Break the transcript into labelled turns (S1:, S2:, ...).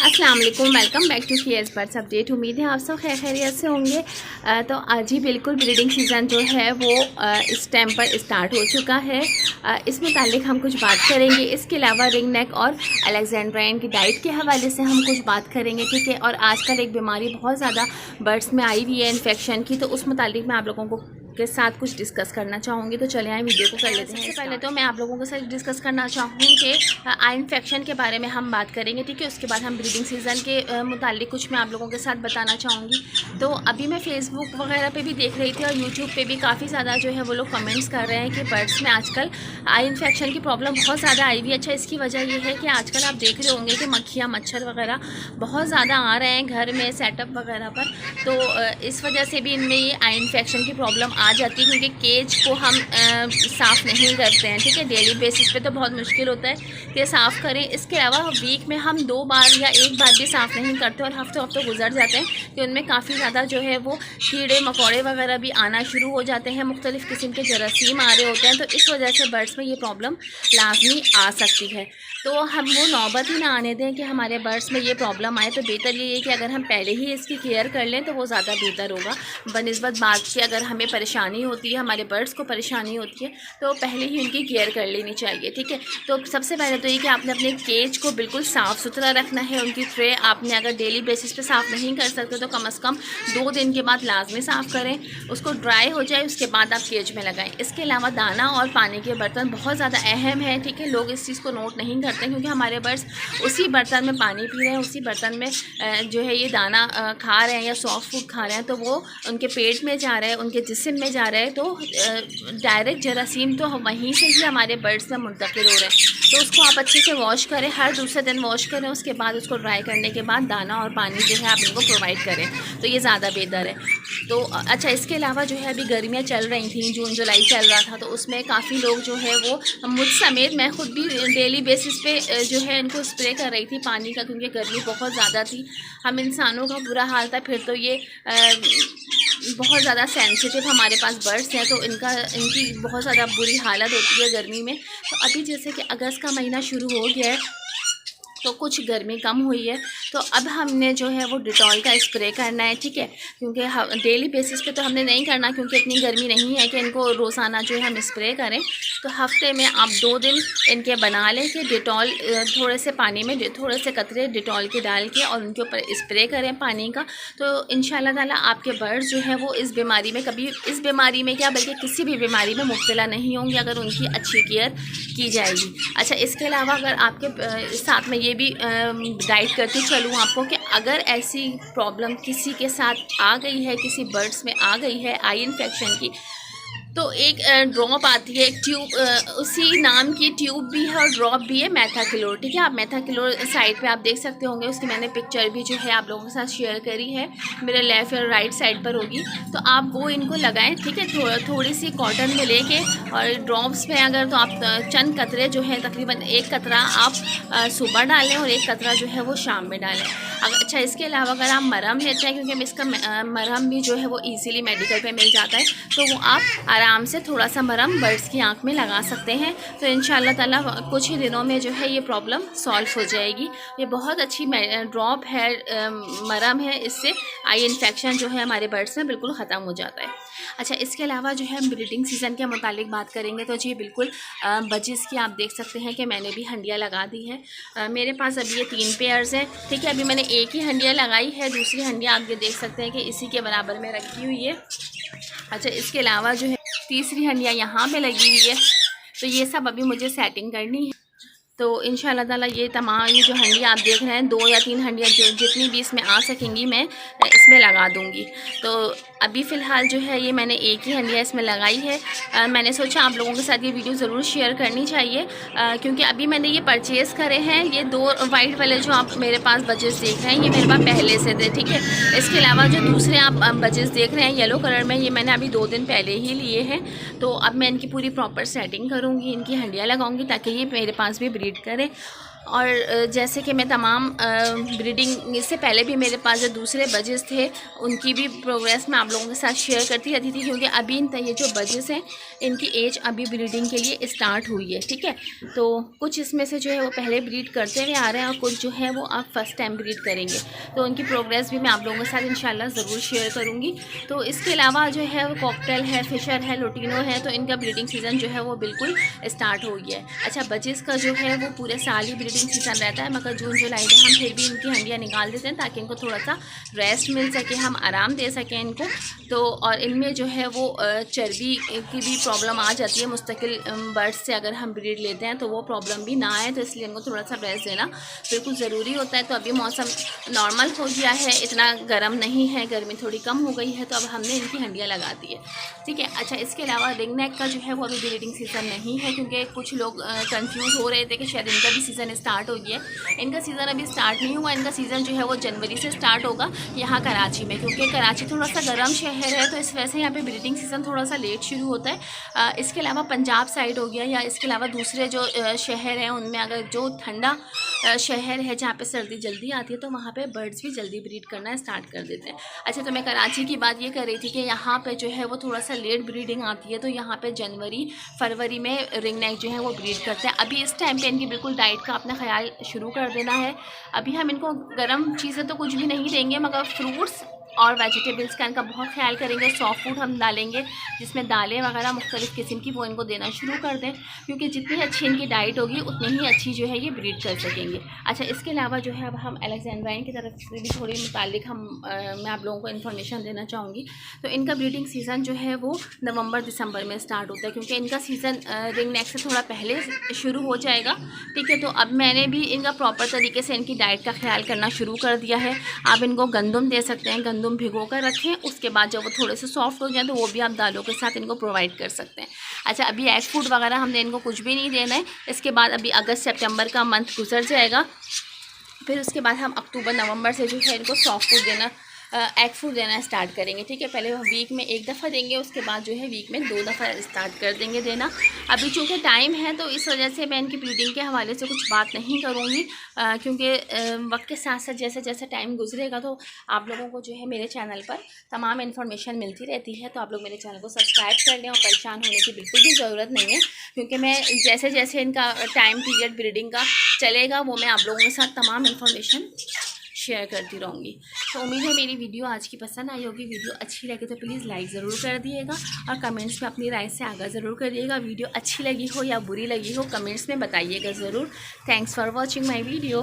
S1: अस्सलाम वालेकुम, welcome back to KS birds update. उम्मीद है आप सब खैरियत से होंगे। तो आज ही बिल्कुल ब्रीडिंग सीज़न जो है वो इस टाइम पर स्टार्ट हो चुका है। इस मुतालिक हम कुछ बात करेंगे। इसके अलावा रिंग नेक और अलेक्जेंड्राइन की डाइट के हवाले से हम कुछ बात करेंगे, ठीक है। और आजकल एक बीमारी बहुत ज़्यादा बर्ड्स में आई हुई है इन्फेक्शन की, तो उस मुतालिक मैं आप लोगों को के साथ कुछ डिस्कस करना चाहूँगी। तो चले आए वीडियो को कर लेते हैं। सबसे पहले तो मैं आप लोगों के साथ डिस्कस करना चाहूँगी कि आई इन्फेक्शन के बारे में हम बात करेंगे, ठीक है। उसके बाद हम ब्रीडिंग सीज़न के मुतालिक कुछ मैं आप लोगों के साथ बताना चाहूँगी। तो अभी मैं फेसबुक वगैरह पे भी देख रही थी और यूट्यूब पे भी काफ़ी ज़्यादा जो है वो लोग कमेंट्स कर रहे हैं कि बर्ड्स में आजकल आई इन्फेक्शन की प्रॉब्लम बहुत ज़्यादा आई हुई है। अच्छा, इसकी वजह ये है कि आजकल आप देख रहे होंगे कि मक्खियाँ मच्छर वगैरह बहुत ज़्यादा आ रहे हैं घर में सेटअप वगैरह पर। तो इस वजह से भी इनमें ये आई इन्फेक्शन की प्रॉब्लम आ जाती है, क्योंकि केज को हम साफ़ नहीं करते हैं, ठीक है। डेली बेसिस पे तो बहुत मुश्किल होता है कि साफ़ करें। इसके अलावा वीक में हम 2 बार या 1 बार भी साफ़ नहीं करते और हफ्ते गुजर जाते हैं कि उनमें काफ़ी ज़्यादा जो है वो कीड़े मकोड़े वगैरह भी आना शुरू हो जाते हैं, मुख्तलिफ़ किस्म के जरासीम आ रहे होते हैं। तो इस वजह से बर्ड्स में ये प्रॉब्लम लाजमी आ सकती है। तो हम वो नौबत ही ना आने दें कि हमारे बर्ड्स में ये प्रॉब्लम आए। तो बेहतर ये है कि अगर हम पहले ही इसकी केयर कर लें तो वो ज़्यादा बेहतर होगा बनिस्बत बात के। अगर हमें परेशानी होती है, हमारे बर्ड्स को परेशानी होती है, तो पहले ही उनकी केयर कर लेनी चाहिए, ठीक है। तो सबसे पहले तो ये कि आपने अपने केज को बिल्कुल साफ़ सुथरा रखना है। उनकी ट्रे आपने अगर डेली बेसिस पे साफ़ नहीं कर सकते तो कम से कम 2 दिन के बाद लाजमी साफ़ करें, उसको ड्राई हो जाए, उसके बाद आप केज में लगाएं। इसके अलावा दाना और पानी के बर्तन बहुत ज़्यादा अहम है, ठीक है। लोग इस चीज़ को नोट नहीं करते क्योंकि हमारे बर्ड्स उसी बर्तन में पानी पी रहे हैं, उसी बर्तन में जो है ये दाना खा रहे हैं या सॉफ्ट फूड खा रहे हैं, तो वो उनके पेट में जा रहा है, उनके जिस्म में जा रहा है। तो डायरेक्ट जरासीम तो वहीं से ही हमारे बर्ड्स में मुंतकिल हो रहे हैं। तो उसको आप अच्छे से वॉश करें, हर दूसरे दिन वॉश करें। उसके बाद उसको ड्राई करने के बाद दाना और पानी जो है आप इनको प्रोवाइड करें, तो ये ज़्यादा बेहतर है। तो अच्छा, इसके अलावा जो है अभी गर्मियाँ चल रही थी, जून जुलाई चल रहा था, तो उसमें काफ़ी लोग जो है वो मुझ समेत मैं खुद भी डेली बेसिस पे जो है इनको स्प्रे कर रही थी पानी का, क्योंकि गर्मी बहुत ज़्यादा थी। हम इंसानों का बुरा हाल था, फिर तो ये बहुत ज़्यादा सेंसिटिव हमारे पास बर्ड्स हैं, तो इनकी बहुत ज़्यादा बुरी हालत होती है गर्मी में। तो अभी जैसे कि अगस्त का महीना शुरू हो गया है तो कुछ गर्मी कम हुई है, तो अब हमने जो है वो डिटॉल का स्प्रे करना है, ठीक है। क्योंकि डेली बेसिस पे तो हमने नहीं करना, क्योंकि इतनी गर्मी नहीं है कि इनको रोज़ाना जो है हम स्प्रे करें। तो हफ्ते में आप 2 दिन इनके बना लें कि डिटॉल थोड़े से पानी में थोड़े से कतरे डिटॉल के डाल के और उनके ऊपर स्प्रे करें पानी का। तो इंशाल्लाह ताला आपके बर्ड्स जो है वो इस बीमारी में इस बीमारी में क्या बल्कि किसी भी बीमारी में मुब्तला नहीं होंगे, अगर उनकी अच्छी केयर की जाएगी। अच्छा, इसके अलावा अगर आपके साथ में ये भी डाइट करती चलूँ आपको कि अगर ऐसी प्रॉब्लम किसी के साथ आ गई है, किसी बर्ड्स में आ गई है आई इन्फेक्शन की, तो एक ड्रॉप आती है, एक ट्यूब, उसी नाम की ट्यूब भी है और ड्रॉप भी है, मेथाक्लोर, ठीक है। आप मेथाक्लोर साइड पे आप देख सकते होंगे, उसकी मैंने पिक्चर भी जो है आप लोगों के साथ शेयर करी है, मेरे लेफ़्ट और राइट साइड पर होगी। तो आप वो इनको लगाएं, ठीक है। थोड़ी सी कॉटन में लेके और ड्रॉप्स में अगर तो आप चंद कतरे जो है, तकरीबन 1 कतरा आप सुबह डालें और 1 कतरा जो है वो शाम में डालें। अच्छा, इसके अलावा अगर आप मरहम लेते हैं, क्योंकि इसका मरहम भी जो है वो ईज़िली मेडिकल पे मिल जाता है, तो वो आप आराम से थोड़ा सा मरहम बर्ड्स की आँख में लगा सकते हैं। तो इंशाल्लाह ताला कुछ ही दिनों में जो है ये प्रॉब्लम सॉल्व हो जाएगी। ये बहुत अच्छी ड्रॉप है, मरहम है, इससे आई इन्फेक्शन जो है हमारे बर्ड्स में बिल्कुल ख़त्म हो जाता है। अच्छा, इसके अलावा जो है हम ब्रीडिंग सीज़न के मुतालिक बात करेंगे, तो जी बिल्कुल बजिस की आप देख सकते हैं कि मैंने भी हंडिया लगा दी है। मेरे पास अभी ये 3 पेयर्स हैं, ठीक है। अभी मैंने एक ही हंडिया लगाई है, दूसरी हंडिया आप ये देख सकते हैं कि इसी के बराबर में रखी हुई है। अच्छा, इसके अलावा जो है तीसरी हंडिया यहाँ पे लगी हुई है, तो ये सब अभी मुझे सेटिंग करनी है। तो इंशाल्लाह ताला ये तमाम ये जो हंडियाँ आप देख रहे हैं, 2 या 3 हंडियाँ जितनी भी इसमें आ सकेंगी मैं इसमें लगा दूँगी। तो अभी फ़िलहाल जो है ये मैंने एक ही हंडिया इसमें लगाई है। मैंने सोचा आप लोगों के साथ ये वीडियो ज़रूर शेयर करनी चाहिए, क्योंकि अभी मैंने ये परचेज़ करे हैं। ये 2 वाइट वाले जो आप मेरे पास बजेस देख रहे हैं, ये मेरे पास पहले से थे, ठीक है। इसके अलावा जो दूसरे आप बजेस देख रहे हैं येलो कलर में, ये मैंने अभी 2 दिन पहले ही लिए हैं। तो अब मैं इनकी पूरी प्रॉपर सेटिंग करूँगी, इनकी हंडियाँ लगाऊँगी ताकि ये मेरे पास भी ब्रीड करें और जैसे कि मैं तमाम ब्रीडिंग इससे पहले भी मेरे पास जो दूसरे बजेस थे उनकी भी प्रोग्रेस मैं आप लोगों के साथ शेयर करती रहती थी, क्योंकि अभी ये जो बजेस हैं इनकी एज अभी ब्रीडिंग के लिए स्टार्ट हुई है, ठीक है। तो कुछ इसमें से जो है वो पहले ब्रीड करते हुए आ रहे हैं और कुछ जो है वो आप फर्स्ट टाइम ब्रीड करेंगे, तो उनकी प्रोग्रेस भी मैं आप लोगों के साथ इंशाल्लाह ज़रूर शेयर करूँगी। तो इसके अलावा जो है वो कॉकटेल है, फिशर है, लुटिनो है, तो इनका ब्रीडिंग सीज़न जो है वो बिल्कुल स्टार्ट हो गया है। अच्छा, बजेस का जो है वो पूरे साल ही ब्रीडिंग सीज़न रहता है, मगर जून जुलाई में हम फिर भी इनकी हंडियाँ निकाल देते हैं ताकि इनको थोड़ा सा रेस्ट मिल सके, हम आराम दे सकें इनको। तो और इनमें जो है वो चर्बी की भी प्रॉब्लम आ जाती है, मुस्तकिल बर्ड्स से अगर हम ब्रीड लेते हैं तो वो प्रॉब्लम भी ना आए, तो इसलिए इनको थोड़ा सा रेस्ट देना बिल्कुल ज़रूरी होता है। तो अभी मौसम नॉर्मल हो गया है, इतना गर्म नहीं है, गर्मी थोड़ी कम हो गई है, तो अब हमने इनकी हंडियाँ लगा दी है, ठीक है। अच्छा, इसके अलावा रिंग नेक का जो है वो अभी ब्रीडिंग सीज़न नहीं है, क्योंकि कुछ लोग कंफ्यूज हो रहे थे कि शायद इनका भी सीज़न स्टार्ट हो गया है। इनका सीज़न अभी स्टार्ट नहीं हुआ, इनका सीज़न जो है वो जनवरी से स्टार्ट होगा यहाँ कराची में, क्योंकि कराची थोड़ा सा गर्म शहर है, तो इस वजह से यहाँ पे ब्रीडिंग सीज़न थोड़ा सा लेट शुरू होता है। इसके अलावा पंजाब साइड हो गया, या इसके अलावा दूसरे जो शहर हैं उनमें अगर जो ठंडा शहर है जहाँ पे सर्दी जल्दी आती है, तो वहाँ पे बर्ड्स भी जल्दी ब्रीड करना स्टार्ट कर देते हैं। अच्छा, तो मैं कराची की बात ये कर रही थी कि यहाँ पे जो है वो थोड़ा सा लेट ब्रीडिंग आती है, तो यहाँ पे जनवरी फरवरी में रिंग नेक जो है वो ब्रीड करते हैं। अभी इस टाइम पे इनकी बिल्कुल डाइट का अपना ख्याल शुरू कर देना है। अभी हम इनको गर्म चीज़ें तो कुछ भी नहीं देंगे, मगर फ्रूट्स और वेजिटेबल्स का इनका बहुत ख्याल करेंगे। सॉफ्ट फूड हम डालेंगे जिसमें दालें वगैरह मुख्तलिफ़ किस्म की, वो इनको देना शुरू कर दें, क्योंकि जितनी अच्छी इनकी डाइट होगी उतनी ही अच्छी जो है ये ब्रीड कर सकेंगे। अच्छा, इसके अलावा जो है अब हम अलेक्जेंड्राइन की तरफ से भी थोड़ी मुतालिक मैं आप लोगों को इन्फॉर्मेशन देना चाहूँगी। तो इनका ब्रीडिंग सीज़न जो है वो नवंबर दिसंबर में स्टार्ट होता है, क्योंकि इनका सीज़न रिंग नेक से थोड़ा पहले शुरू हो जाएगा, ठीक है। तो अब मैंने भी इनका प्रॉपर तरीके से इनकी डाइट का ख्याल करना शुरू कर दिया है। आप इनको गंदम दे सकते हैं, गंदम भिगो कर रखें, उसके बाद जब वो थोड़े से सॉफ्ट हो जाए तो वो भी आप दालों के साथ इनको प्रोवाइड कर सकते हैं। अच्छा, अभी एग फूड वगैरह हमने इनको कुछ भी नहीं देना है। इसके बाद अभी अगस्त सितंबर का मंथ गुजर जाएगा, फिर उसके बाद हम अक्टूबर नवंबर से जो है इनको सॉफ्ट फूड देना, एग फूड देना स्टार्ट करेंगे, ठीक है। पहले वीक में एक दफ़ा देंगे, उसके बाद जो है वीक में 2 दफ़ा स्टार्ट कर देंगे देना। अभी चूँकि टाइम है तो इस वजह से मैं इनकी ब्रीडिंग के हवाले से कुछ बात नहीं करूँगी, क्योंकि वक्त के साथ साथ जैसे जैसे टाइम गुजरेगा तो आप लोगों को जो है मेरे चैनल पर तमाम इन्फॉर्मेशन मिलती रहती है। तो आप लोग मेरे चैनल को सब्सक्राइब कर लें, और परेशान होने की बिल्कुल भी ज़रूरत नहीं है, क्योंकि मैं जैसे जैसे इनका टाइम पीरियड ब्रीडिंग का चलेगा वो मैं आप लोगों के साथ तमाम इन्फॉर्मेशन शेयर करती रहूँगी। तो उम्मीद है मेरी वीडियो आज की पसंद आई होगी। वीडियो अच्छी लगे तो प्लीज़ लाइक ज़रूर कर दिएगा, और कमेंट्स में अपनी राय से आगाह ज़रूर करिएगा। वीडियो अच्छी लगी हो या बुरी लगी हो कमेंट्स में बताइएगा ज़रूर। Thanks for watching my video.